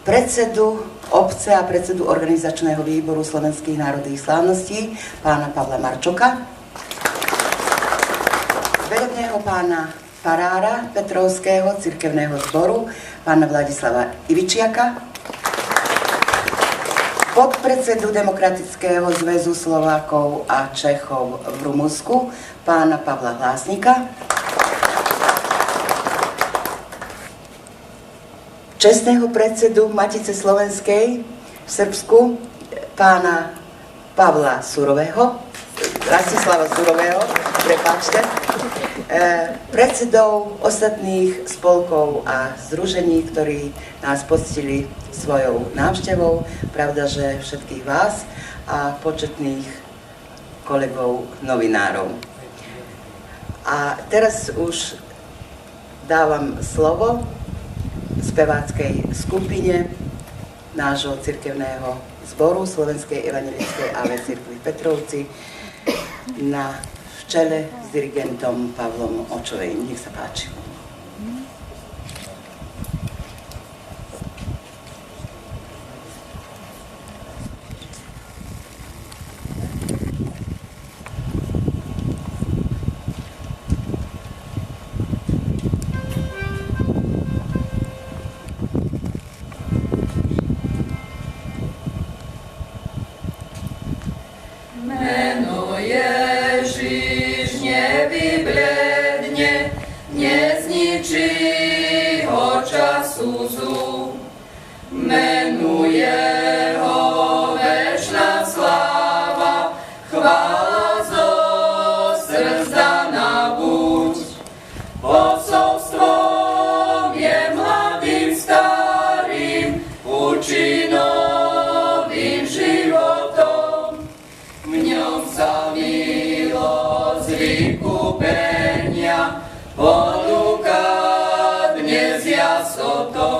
predsedu obce a predsedu organizačného výboru Slovenských národných slávností, pána Pavla Marčoka, velebného pána farára Petrovského cirkevného zboru, pána Vladislava Ivičiaka, podpredsedu Demokratického zväzu Slovákov a Čechov v Rumunsku, pána Pavla Hlásnika, čestného predsedu Matice Slovenskej v Srbsku, pána Pavla Surového, Rastislava Surového, prepáčte, predsedov ostatných spolkov a združení, ktorí nás poctili svojou návštevou, pravda, že všetkých vás a početných kolegov novinárov. A teraz už dávam slovo speváckej skupine nášho cirkevného zboru Slovenskej evanjelickej AV cirkvi Petrovci v čele s dirigentom Pavlom Očovejím. Nech sa páči. Ponúka dnes jasnotou.